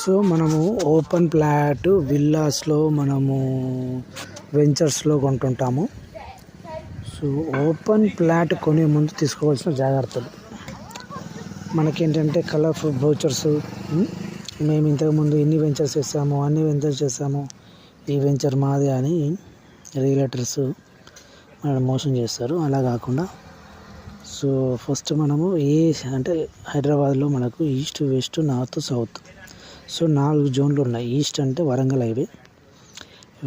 So మనము open plot విల్లాస్లో మనము వెంచర్స్లో కొంటుంటాము. So open plot కొనే ముందు తీసుకోవాల్సిన జాగ్రత్తలు మనకేంటంటే కలర్ఫుల్ బ్రోచర్స్. మేము ఇంతకుముందు ఇన్ని వెంచర్స్ చేసాము, అన్ని వెంచర్స్ చేసాము, ఈ వెంచర్ మాదే అని రియల్టర్స్ మనం మోసం చేస్తారు. అలా కాకుండా సో ఫస్ట్ మనము అంటే హైదరాబాద్లో మనకు east, west, north, south, so 4 జోన్లు ఉన్నాయి. ఈస్ట్ అంటే వరంగల్ హైవే,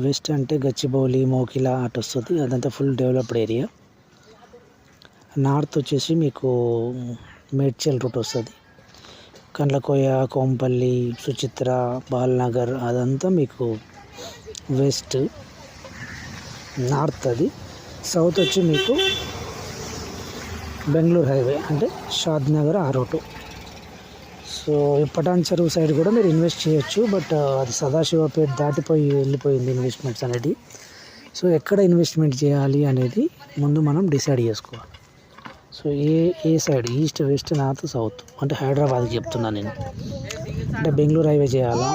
వెస్ట్ అంటే గచ్చిబౌలి, మోకిలా అటు వస్తుంది, అదంతా ఫుల్ డెవలప్డ్ ఏరియా. నార్త్ వచ్చేసి మీకు మేడ్చల్ రూట్ వస్తుంది, కండ్లకోయ, కోంపల్లి, సుచిత్ర, బాల్నగర్, అదంతా మీకు వెస్ట్ నార్త్. అది సౌత్ వచ్చి మీకు బెంగళూరు హైవే అంటే షాద్నగర్ ఆ రూటు. సో ఈ పటాన్ చెరువు సైడ్ కూడా మీరు ఇన్వెస్ట్ చేయొచ్చు, బట్ అది సదాశివపేట దాటిపోయి వెళ్ళిపోయింది ఇన్వెస్ట్మెంట్స్ అనేది. సో ఎక్కడ ఇన్వెస్ట్మెంట్ చేయాలి అనేది ముందు మనం డిసైడ్ చేసుకోవాలి. సో ఏ side, east, west, north, south అంటే హైదరాబాద్కి చెప్తున్నాను నేను. అంటే బెంగళూరు హైవే చేయాలా,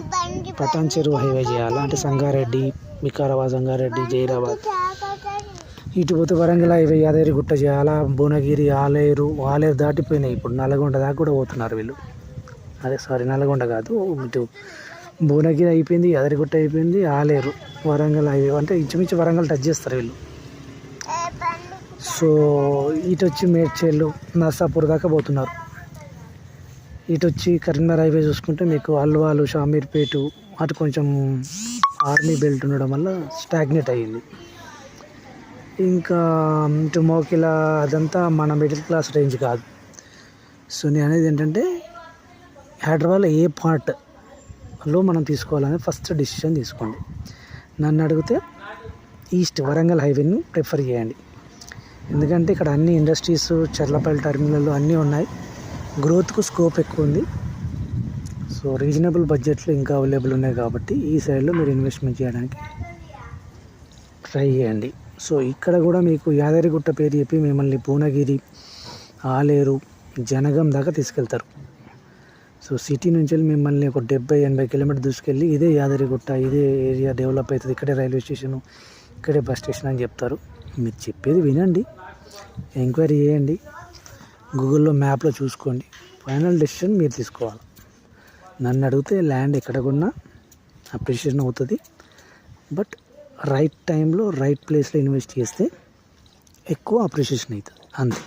పటాన్ చెరువు హైవే చేయాలా, అంటే సంగారెడ్డి, వికారాబాద్, సంగారెడ్డి, జైరాబాద్, ఇటు పోతే వరంగల్ హైవే, యాదగిరిగుట్ట చేయాలా, భువనగిరి, ఆలేరు దాటిపోయినాయి. ఇప్పుడు నల్గొండ దాకా కూడా పోతున్నారు వీళ్ళు. నల్గొండ కాదు, ఇటు భువనగిరి అయిపోయింది, యాదగిరిగుట్ట అయిపోయింది, ఆలేరు, వరంగల్ హైవే అంటే ఇంచుమించు వరంగల్ టచ్ చేస్తారు వీళ్ళు. సో ఇటు వచ్చి మేడ్చల్, నర్సాపూర్ దాకా పోతున్నారు. ఇటు వచ్చి కరీంనగర్ హైవే చూసుకుంటే మీకు అల్వాలు, షామీర్పేట అటు కొంచెం ఆర్మీ బెల్ట్ ఉండడం వల్ల స్టాగ్నేట్ అయ్యింది. ఇంకా ఇటు మోకిలా అదంతా మన మిడిల్ క్లాస్ రేంజ్ కాదు. సో నేను అనేది ఏంటంటే హైదరాబాద్లో ఏ పార్ట్లో మనం తీసుకోవాలని ఫస్ట్ డిసిషన్ తీసుకోండి. నన్ను అడిగితే ఈస్ట్ వరంగల్ హైవేని ప్రిఫర్ చేయండి. ఎందుకంటే ఇక్కడ అన్ని ఇండస్ట్రీస్, చర్లపల్లి టర్మినల్ అన్నీ ఉన్నాయి, గ్రోత్కు స్కోప్ ఎక్కువ ఉంది. సో రీజనబుల్ బడ్జెట్లో ఇంకా అవైలబుల్ ఉన్నాయి కాబట్టి ఈ సైడ్లో మీరు ఇన్వెస్ట్మెంట్ చేయడానికి ట్రై చేయండి. సో ఇక్కడ కూడా మీకు యాదగిరిగుట్ట పేరు చెప్పి మిమ్మల్ని భువనగిరి, ఆలేరు, జనగం దాకా తీసుకెళ్తారు. సో సిటీ నుంచి వెళ్ళి మిమ్మల్ని ఒక 70-80 కిలోమీటర్ దూసుకెళ్ళి ఇదే యాదగిరిగుట్ట, ఇదే ఏరియా డెవలప్ అవుతుంది, ఇక్కడే రైల్వే స్టేషను, ఇక్కడే బస్ స్టేషన్ అని చెప్తారు. మీరు చెప్పేది వినండి, ఎంక్వైరీ చేయండి, గూగుల్లో మ్యాప్లో చూసుకోండి, ఫైనల్ డెసిషన్ మీరు తీసుకోవాలి. నన్ను అడిగితే ల్యాండ్ ఎక్కడ కొన్నా అప్రిషియేషన్ అవుతుంది, బట్ రైట్ టైంలో రైట్ ప్లేస్లో ఇన్వెస్ట్ చేస్తే ఎక్కువ అప్రిషియేషన్ అవుతుంది అంతే.